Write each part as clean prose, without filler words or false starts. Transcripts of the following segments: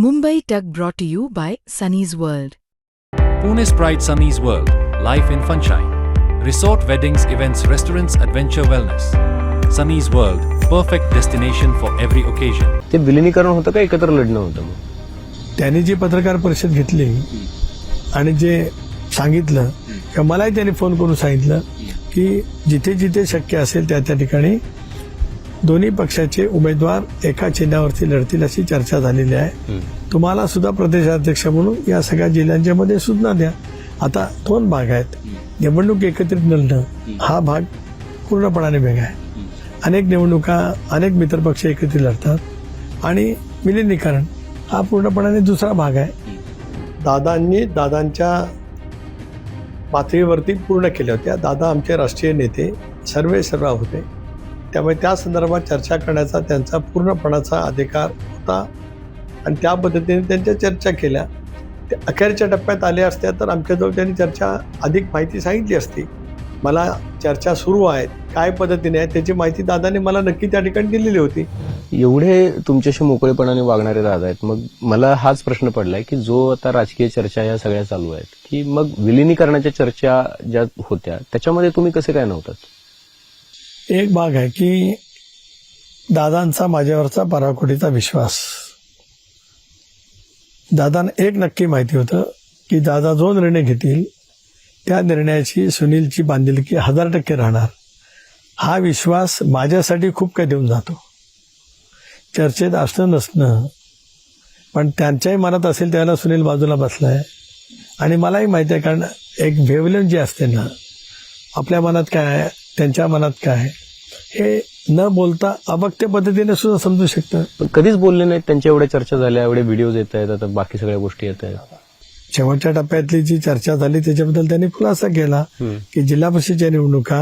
Mumbai Tug brought to you by Sunny's World. Pune's Pride Sunny's World, Life in Funshine. Resort weddings, events, restaurants, adventure wellness. Sunny's World, perfect destination for every occasion. ते विलिनीकरण होतं का एकत्र लढणं होतं मग? त्यांनी जी पत्रकार परिषद घेतली आणि जे सांगितलं किंवा मलाही त्यांनी फोन करून सांगितलं की जिथे जिथे शक्य असेल त्या त्या ठिकाणी दोन्ही पक्षाचे उमेदवार एका चिन्हावरती लढतील अशी चर्चा झालेली आहे. तुम्हाला सुद्धा प्रदेशाध्यक्ष म्हणून या सगळ्या जिल्ह्यांच्या मध्ये सूचना द्या. आता दोन भाग आहेत. निवडणूक एकत्रित लढणं हा भाग पूर्णपणाने वेगळा आहे. अनेक निवडणुका अनेक मित्रपक्ष एकत्रित लढतात आणि विलिनीकरण हा पूर्णपणाने दुसरा भाग आहे. दादांनी दादांच्या पातळीवरती पूर्ण केल्या होत्या. दादा आमचे राष्ट्रीय नेते सर्व होते, त्यामुळे त्या संदर्भात चर्चा करण्याचा त्यांचा पूर्णपणाचा अधिकार होता आणि त्या पद्धतीने त्यांच्या चर्चा केल्या. ते अखेरच्या टप्प्यात आले असत्या तर आमच्याजवळ त्यांनी चर्चा अधिक माहिती सांगितली असती. मला चर्चा सुरू आहेत काय पद्धतीने आहे त्याची माहिती दादाने मला नक्की त्या ठिकाणी दिलेली होती. एवढे तुमच्याशी मोकळेपणाने वागणारे दादा आहेत, मग मला हाच प्रश्न पडलाय की जो आता राजकीय चर्चा या सगळ्या चालू आहेत की मग विलिनीकरणाच्या चर्चा ज्या होत्या त्याच्यामध्ये तुम्ही कसे काय नव्हतात? एक भाग आहे की दादांचा माझ्यावरचा पराकोटीचा विश्वास. दादांना एक नक्की माहिती होतं की दादा जो निर्णय घेतील त्या निर्णयाची सुनीलची बांधिलकी 1000% राहणार. हा विश्वास माझ्यासाठी खूप काही देऊन जातो. चर्चेत असणं नसणं पण त्यांच्याही मनात असेल त्याला सुनील बाजूला बसलाय आणि मलाही माहिती आहे, कारण एक वेवलेंथ जी असते ना, आपल्या मनात काय आहे त्यांच्या मनात काय आहे हे न बोलता अवक्त्य पद्धतीने सुद्धा समजू शकतं. पण कधीच बोलले नाहीत. त्यांच्या एवढ्या चर्चा झाल्या, एवढे व्हिडिओज येत आहेत, आता बाकी सगळ्या गोष्टी येत आहेत. शेवटच्या टप्प्यातली जी चर्चा झाली त्याच्याबद्दल त्यांनी खुलासा केला की जिल्हा परिषदेच्या निवडणुका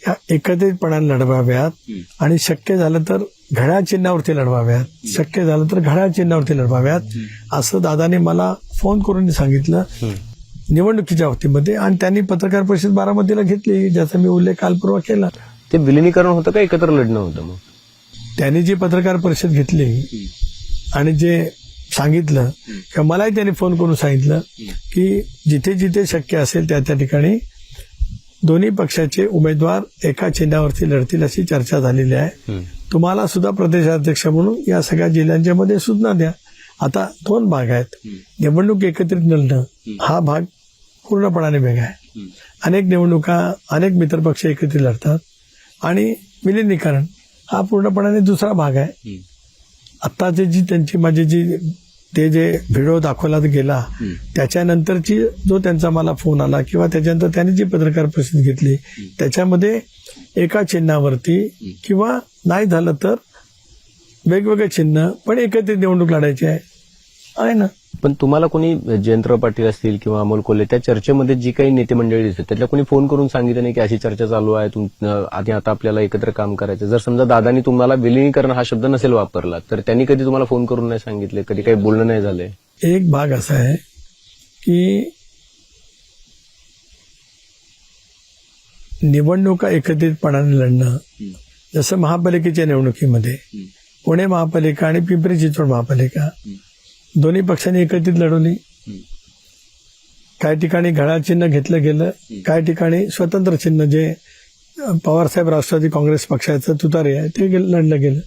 ह्या एकत्रितपणाने लढवाव्यात आणि शक्य झालं तर घड्याळ चिन्हावरती लढवाव्यात, शक्य झालं तर घड्याळ चिन्हावरती लढवाव्यात असं दादाने मला फोन करून सांगितलं निवडणुकीच्या बाबतीमध्ये. आणि त्यांनी पत्रकार परिषद बारामतीला घेतली ज्याचा मी उल्लेख कालपूर्वा केला. ते विलिनीकरण होतं का एकत्र लढणं होतं मग? त्यांनी जी पत्रकार परिषद घेतली आणि जे सांगितलं किंवा मलाही त्यांनी फोन करून सांगितलं की जिथे जिथे शक्य असेल त्या त्या ठिकाणी दोन्ही पक्षाचे उमेदवार एका चिन्हावरती लढतील अशी चर्चा झालेली आहे. तुम्हाला सुद्धा प्रदेशाध्यक्ष म्हणून या सगळ्या जिल्ह्यांच्या मध्ये सूचना द्या. आता दोन भाग आहेत. निवडणूक एकत्रित लढणं हा भाग पूर्णपणाने वेगळा आहे. अनेक निवडणुका अनेक मित्रपक्ष एकत्रित लढतात आणि विलिनीकरण हा पूर्णपणाने दुसरा भाग आहे. आत्ताचे जी त्यांची माझी ते जे व्हिडिओ दाखवला गेला त्याच्यानंतरची जो त्यांचा मला फोन आला किंवा त्याच्यानंतर त्यांनी जी पत्रकार परिषद घेतली त्याच्यामध्ये एका चिन्हावरती किंवा नाही झालं तर वेगवेगळे चिन्ह पण एकत्रित निवडणूक लढायची आहे ना. पण तुम्हाला कोणी जयंतराव पाटील असतील किंवा अमोल कोल्हे त्या चर्चेमध्ये जी काही नेते मंडळी दिसतात त्यातल्या कोणी फोन करून सांगितलं नाही की अशी चर्चा चालू आहे आणि आता आपल्याला एकत्र काम करायचं? जर समजा दादानी तुम्हाला विलिनीकरण हा शब्द नसेल वापरला तर त्यांनी कधी तुम्हाला फोन करून नाही सांगितले, कधी काही बोलणं नाही झालंय? एक भाग असा आहे की निवडणुका एकत्रितपणाने लढणं, जसं महापालिकेच्या निवडणुकीमध्ये पुणे महापालिका आणि पिंपरी चिंचवड महापालिका दोन्ही पक्षांनी एकत्रित लढवली. काही ठिकाणी घड्याळ चिन्ह घेतलं गेलं, काही ठिकाणी स्वतंत्र चिन्ह जे पवारसाहेब राष्ट्रवादी काँग्रेस पक्षाचं तुतारे आहे ते लढलं गेलं.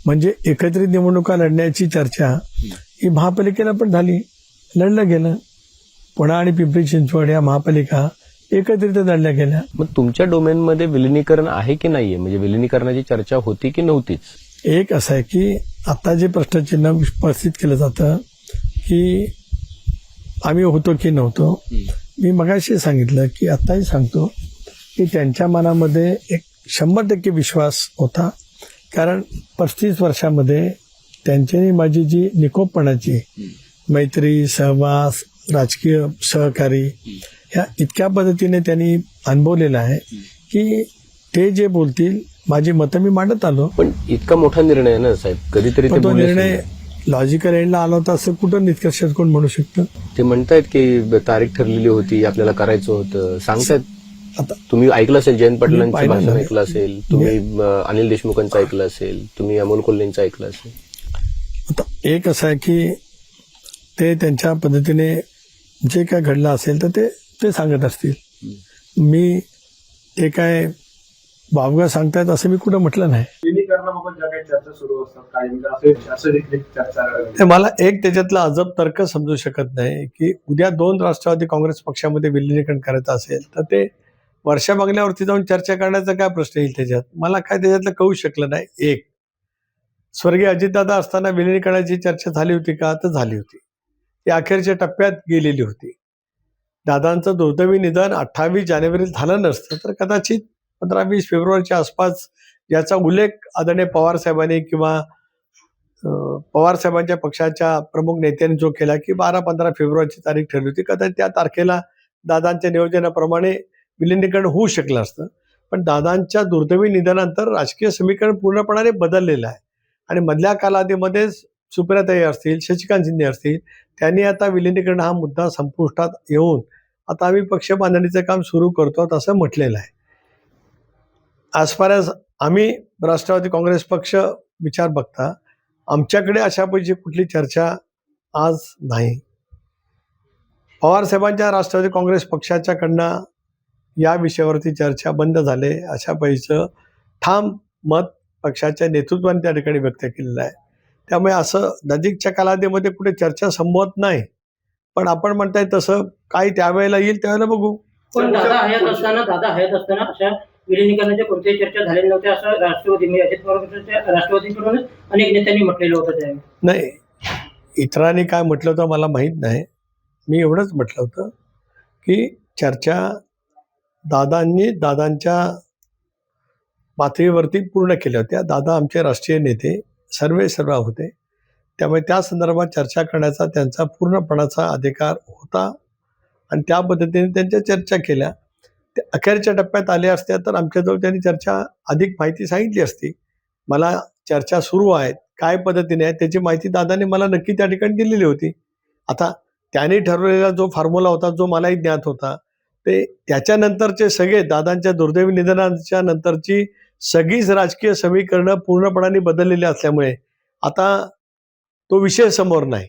म्हणजे एकत्रित निवडणुका लढण्याची चर्चा ही महापालिकेला पण झाली, लढलं गेलं. पुणे आणि पिंपरी चिंचवड या महापालिका एकत्रित लढल्या गेल्या. मग तुमच्या डोमेनमध्ये विलिनीकरण आहे की नाहीये? म्हणजे विलिनीकरणाची चर्चा होती की नव्हतीच? एक असं आहे की आता जे प्रश्नचिन्ह उपस्थित केलं जातं की आम्ही होतो की नव्हतो, मी मगाशी सांगितलं की आताही सांगतो की त्यांच्या मनामध्ये एक 100% विश्वास होता. कारण 35 वर्षामध्ये त्यांच्यानी माझी जी निकोपपणाची मैत्री, सहवास, राजकीय सहकारी ह्या इतक्या पद्धतीने त्यांनी अनुभवलेलं आहे की ते जे बोलतील माझी मतं मी मांडत आलो. पण इतका मोठा निर्णय आहे ना साहेब, कधीतरी तो निर्णय लॉजिकल एंडला आला होता असं कुठं निष्कर्षात कोण म्हणू शकतं? ते म्हणतायत की तारीख ठरलेली होती, आपल्याला करायचं होतं सांगतायत. आता तुम्ही ऐकलं असेल जयंत पाटलांचं भाषण ऐकलं असेल, तुम्ही अनिल देशमुखांचं ऐकलं असेल, तुम्ही अमोल कोल्हेंचं ऐकलं असेल. आता एक असं आहे की ते त्यांच्या पद्धतीने जे काय घडलं असेल तर ते सांगत असतील. मी ते काय बावगा सांगतायत असं मी कुठं म्हटलं नाही. विलीनीकरणाबाबत ज्या काही चर्चा सुरू असतात काही म्हणजे असं देखील चर्चा ते मला एक त्याच्यातला अजब तर्क समजू शकत नाही की उद्या 2 राष्ट्रवादी काँग्रेस पक्षामध्ये विलिनीकरण करायचं असेल तर ते वर्षा बंगल्यावरती जाऊन चर्चा करण्याचा काय प्रश्न येईल त्याच्यात. मला काय त्याच्यातलं कळू शकलं नाही. एक, स्वर्गीय अजितदादा असताना विलिनीकरणाची चर्चा झाली होती का? तर झाली होती. ती अखेरच्या टप्प्यात गेलेली होती. दादांचं दुर्दैवी निधन 28 जानेवारीला झालं नसतं तर कदाचित 15-20 फेब्रुवारीच्या आसपास याचा उल्लेख आदरणीय पवार साहेबांनी किंवा पवार साहेबांच्या पक्षाच्या प्रमुख नेत्यांनी जो केला की 12-15 फेब्रुवारीची तारीख ठरली होती. कदाचित त्या तारखेला दादांच्या नियोजनाप्रमाणे विलिनीकरण होऊ शकलं असतं. पण दादांच्या दुर्दैवी निधनानंतर राजकीय समीकरण पूर्णपणाने बदललेलं आहे आणि मधल्या कालावधीमध्ये सुप्रियाताई असतील, शशिकांत शिंदे असतील, त्यांनी आता विलिनीकरण हा मुद्दा संपुष्टात येऊन आता आम्ही पक्ष बांधणीचं काम सुरू करतो असं म्हटलेलं आहे. ॲज फार ॲज आम्ही राष्ट्रवादी काँग्रेस पक्ष विचार बघता आमच्याकडे अशापैकी कुठली चर्चा आज नाही. पवारसाहेबांच्या राष्ट्रवादी काँग्रेस पक्षाच्याकडनं या विषयावरती चर्चा बंद झाले अशा पैचं ठाम मत पक्षाच्या नेतृत्वाने त्या ठिकाणी व्यक्त केलेलं आहे. त्यामुळे असं नजीकच्या कालावधीमध्ये कुठे चर्चा संभवत नाही. पण आपण म्हणताय तसं काही त्यावेळेला येईल त्यावेळेला बघू. पण दादा हयात असताना अशा विलिनीकरणाच्या कोणत्याही चर्चा झालेल्या नव्हत्या असं अजित पवारांच्या राष्ट्रवादीकडूनच अनेक नेत्यांनी म्हटलेलं होतं त्यावेळी. नाही, इतरांनी काय म्हटलं होतं मला माहीत नाही. मी एवढंच म्हटलं होतं की चर्चा दादांच्या पातळीवरती पूर्ण केल्या होत्या. दादा आमचे राष्ट्रीय नेते सर्व होते. त्यामुळे त्या संदर्भात चर्चा करण्याचा त्यांचा पूर्णपणाचा अधिकार होता आणि त्या पद्धतीने त्यांच्या चर्चा केल्या. ते अखेरच्या टप्प्यात आले असत्या तर आमच्याजवळ त्यांनी चर्चा अधिक माहिती सांगितली असती. मला चर्चा सुरू आहेत काय पद्धतीने आहे त्याची माहिती दादाने मला नक्की त्या ठिकाणी दिलेली होती. आता त्याने ठरवलेला जो फॉर्म्युला होता जो मलाही ज्ञात होता ते त्याच्यानंतरचे सगळे दादांच्या दुर्दैवी निधनाच्या नंतरची सगळीच राजकीय समीकरणं पूर्णपणाने बदललेली असल्यामुळे आता तो विषय समोर नाही.